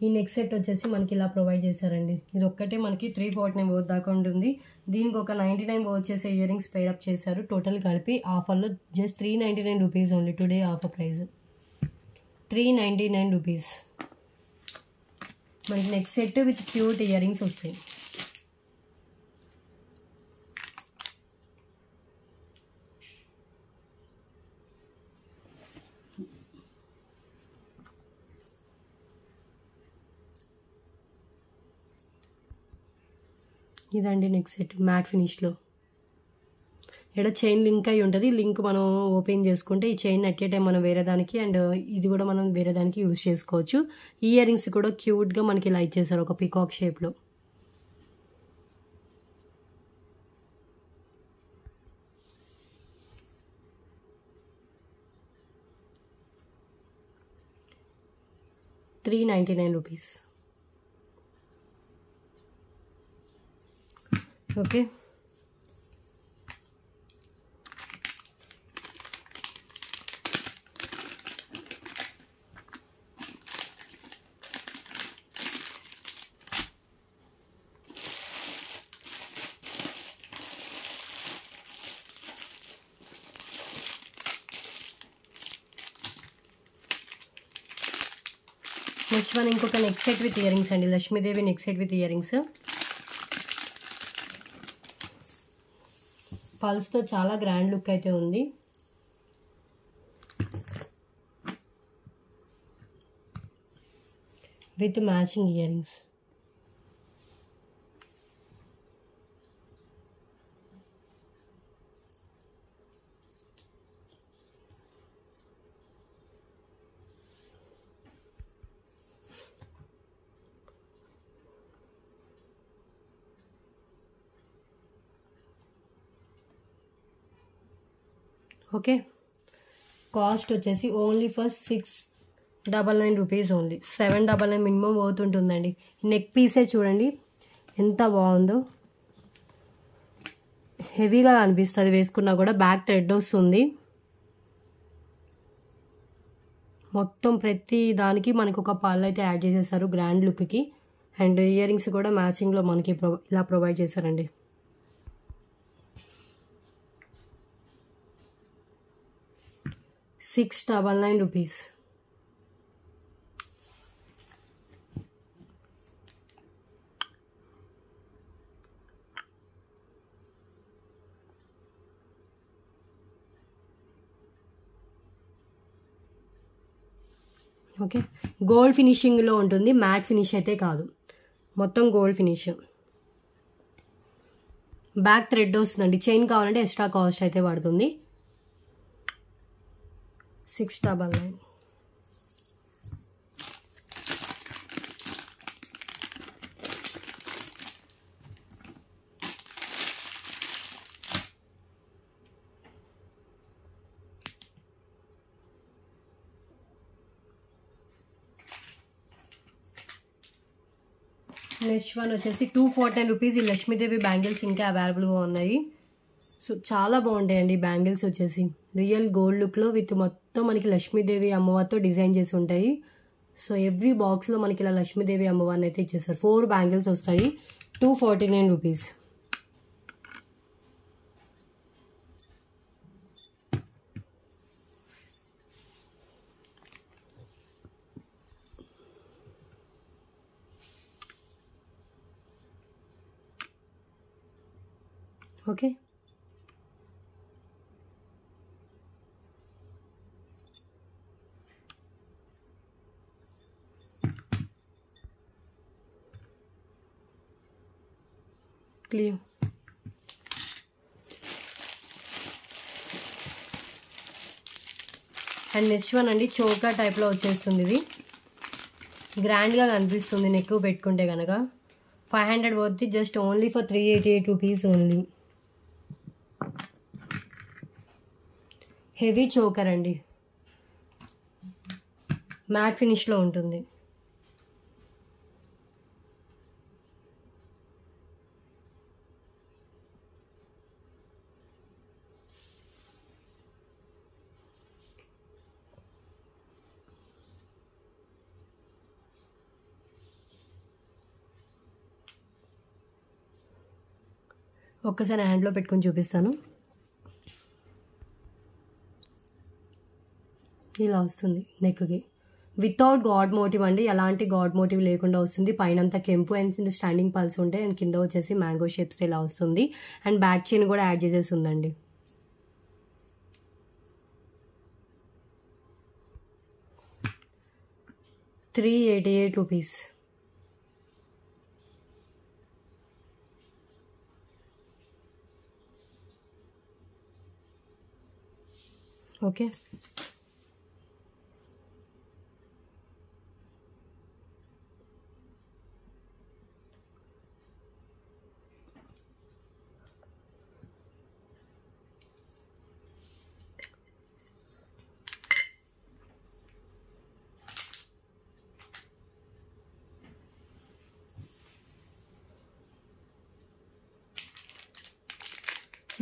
ఈ నెక్ సెట్ వచ్చేసి మనకి ఇలా ప్రొవైడ్ చేశారండి. ఇది ఒక్కటే మనకి 349 వర్త్ దాకా ఉంటుంది. దీనికి ఒక 99 వర్త్ చేసే ఇయర్ రింగ్స్ పేరప్ చేశారు. టోటల్ కలిపి ఆఫర్లో just 399 rupees only. Today offer price 399 rupees. మనకి neck set with cute earrings వస్తాయి. ఇదండి నెక్ సెట్ మ్యాట్ ఫినిష్లో. ఇక్కడ చైన్ లింక్ అయి ఉంటుంది. లింక్ మనం ఓపెన్ చేసుకుంటే ఈ చైన్ అట్ ఏ టైం మనం వేరే దానికి అండ్ ఇది కూడా మనం వేరే దానికి యూజ్ చేసుకోవచ్చు. ఇయర్ రింగ్స్ కూడా క్యూట్గా మనకి ఇలా ఇచ్చేసారు ఒక పికాక్ షేప్లో. ₹399. ఓకే, నెక్స్ట్ వన్ ఇంకొక neck set with ear rings అండి. Lakshmidevi neck set with earrings. పల్స్తో చాలా గ్రాండ్ లుక్ అయితే ఉంది. With matching ear rings. Okay, cost వచ్చేసి only for 699 rupees only. 799 minimum అవుతుంటుందండి. నెక్ పీసే చూడండి ఎంత బాగుందో, హెవీగా అనిపిస్తుంది వేసుకున్నా కూడా. బ్యాక్ థ్రెడ్ వస్తుంది. మొత్తం ప్రతి దానికి మనకు ఒక పళ్ళు అయితే యాడ్ చేసేసారు గ్రాండ్ లుక్కి. అండ్ ఇయర్ రింగ్స్ కూడా మ్యాచింగ్లో మనకి ఇలా ప్రొవైడ్ చేశారండి. ₹699. ఓకే, గోల్డ్ ఫినిషింగ్లో ఉంటుంది, మ్యాట్ ఫినిష్ అయితే కాదు, మొత్తం గోల్డ్ ఫినిష్. బ్యాక్ థ్రెడ్ వస్తుందండి. చైన్ కావాలంటే ఎక్స్ట్రా కాస్ట్ అయితే పడుతుంది. 699. నెక్స్ట్ వన్ వచ్చేసి 249 రూపీస్. ఈ లక్ష్మీదేవి బ్యాంగిల్స్ ఇంకా అవైలబుల్గా ఉన్నాయి. సో చాలా బాగుంటాయండి బ్యాంగిల్స్ వచ్చేసి. రియల్ గోల్డ్ లుక్లో విత్ మొత్తం మనకి లక్ష్మీదేవి అమ్మవారితో డిజైన్ చేసి ఉంటాయి. సో ఎవ్రీ బాక్స్లో మనకి ఇలా లక్ష్మీదేవి అమ్మవారిని అయితే ఇచ్చేస్తారు. 4 బ్యాంగిల్స్ వస్తాయి. 249 rupees. Okay, clear. And next one అండి, చోకా టైప్లో వచ్చేస్తుంది. ఇది గ్రాండ్గా కనిపిస్తుంది నెక్ పెట్టుకుంటే కనుక. 500 worth, just only for 388 rupees only. Heavy choker అండి, మ్యాట్ ఫినిష్లో ఉంటుంది. ఒక్కసారి హ్యాండ్లో పెట్టుకొని చూపిస్తాను. ఇలా వస్తుంది నెక్కి, వితౌట్ గాడ్ మోటివ్ అండి. ఎలాంటి గాడ్ మోటివ్ లేకుండా వస్తుంది. పైనంతా కెంపు అండ్ స్టాండింగ్ పల్స్ ఉంటాయి. అండ్ కింద వచ్చేసి మ్యాంగో షేప్స్ ఇలా వస్తుంది. అండ్ బ్యాక్ చైన్ కూడా యాడ్ చేసేసి ఉందండి. ₹388. ఓకే,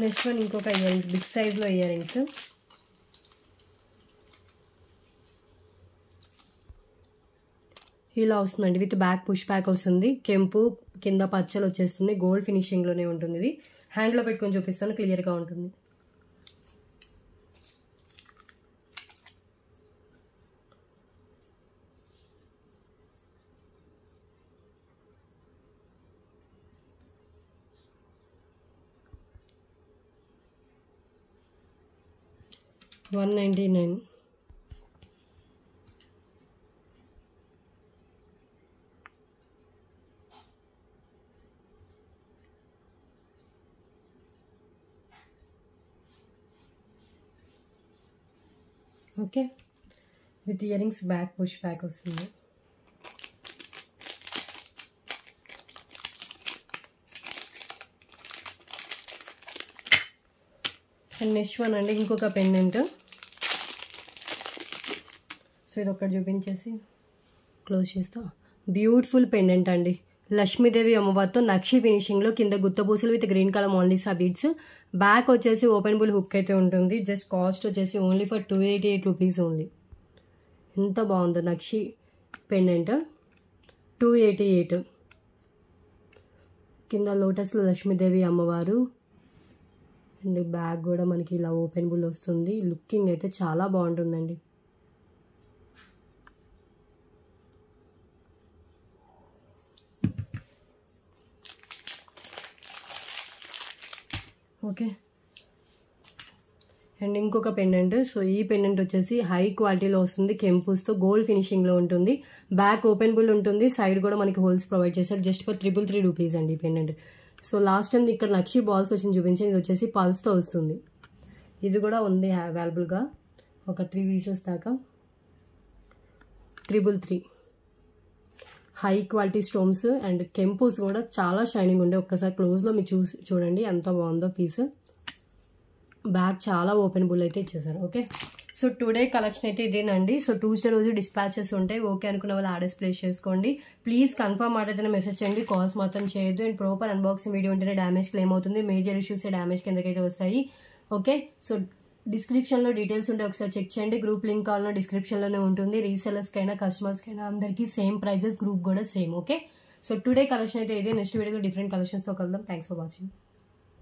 నెక్స్ట్ వన్ ఇంకొక ఇయర్ రింగ్స్, బిగ్ సైజ్లో ఇయర్ రింగ్స్. ఇలా వస్తుందండి, విత్ బ్యాక్ పుష్ బ్యాక్ వస్తుంది. కెంపు కింద పచ్చలు వచ్చేస్తుంది. గోల్డ్ ఫినిషింగ్లోనే ఉంటుంది. ఇది హ్యాండ్లో పెట్టుకొని చూపిస్తాను, క్లియర్గా ఉంటుంది. $199. Okay, with ear rings back push back వస్తుంది. అండ్ నెక్స్ట్ వన్ అండి, ఇంకొక పెండెంట్. సో ఇది ఒకటి చూపించేసి క్లోజ్ చేస్తా. బ్యూటిఫుల్ పెండెంట్ అండి, లక్ష్మీదేవి అమ్మవారితో నక్షి ఫినిషింగ్లో, కింద గుత్తపూసలు with green colour Mona Lisa beads. Back వచ్చేసి ఓపెనబుల్ హుక్ అయితే ఉంటుంది. జస్ట్ కాస్ట్ వచ్చేసి ఓన్లీ ఫర్ 288 రూపీస్ ఓన్లీ. ఎంత బాగుందో నక్షి పెండెంట్. 288. కింద లోటస్లో లక్ష్మీదేవి అమ్మవారు. అండ్ బ్యాగ్ కూడా మనకి ఇలా ఓపెనబుల్ వస్తుంది. లుకింగ్ అయితే చాలా బాగుంటుందండి. ఓకే, అండ్ ఇంకొక పెండెంట్. సో ఈ పెండెంట్ వచ్చేసి హై క్వాలిటీలో వస్తుంది, కెంపుస్తో గోల్డ్ ఫినిషింగ్లో ఉంటుంది. బ్యాక్ ఓపెనబుల్ ఉంటుంది, సైడ్ కూడా మనకి హోల్స్ ప్రొవైడ్ చేశారు. జస్ట్ ఫర్ 333 రూపీస్ అండి ఈ పెండెంట్. సో లాస్ట్ టైం ఇక్కడ నక్షి బాల్స్ వచ్చింది చూపించాను, ఇది వచ్చేసి పల్స్తో వస్తుంది. ఇది కూడా ఉంది అవైలబుల్గా, ఒక 3 పీసెస్ దాకా. 333 హై క్వాలిటీ స్టోన్స్ అండ్ కెంపుస్ కూడా చాలా షైనింగ్ ఉండే. ఒక్కసారి క్లోజ్లో మీరు చూడండి ఎంత బాగుందో పీస్. బ్యాగ్ చాలా ఓపెనబుల్ అయితే ఇచ్చేసారు. ఓకే, సో టుడే కలెక్షన్ అయితే ఇదేనండి. సో ట్యూస్డే రోజు డిస్పాచెస్ ఉంటాయి. ఓకే అనుకున్న వాళ్ళు ఆర్డర్స్ ప్లేస్ చేసుకోండి. ప్లీజ్ కన్ఫర్మ్ ఆర్డర్ మెసేజ్ చేయండి, కాల్స్ మాత్రం చేయొద్దు. అండ్ ప్రాపర్ అన్బాక్సింగ్ వీడియో ఉంటేనే డ్యామేజ్ క్లెయిమ్ అవుతుంది. మేజర్ ఇష్యూస్ డ్యామేజ్ కిందకైతే వస్తాయి. ఓకే, సో డిస్క్రిప్షన్లో డీటెయిల్స్ ఉంటే ఒకసారి చెక్ చేయండి. గ్రూప్ లింక్ కావాలన్నా డిస్క్రిప్షన్లోనే ఉంటుంది. రీసెలర్స్కైనా కస్టమర్స్కైనా అందరికీ సేమ్ ప్రైజెస్, గ్రూప్ కూడా same. Okay, so today collection అయితే ఇదే. నెక్స్ట్ వీడియోలో డిఫరెంట్ కలెక్షన్స్తో కలుద్దాం. Thanks for watching.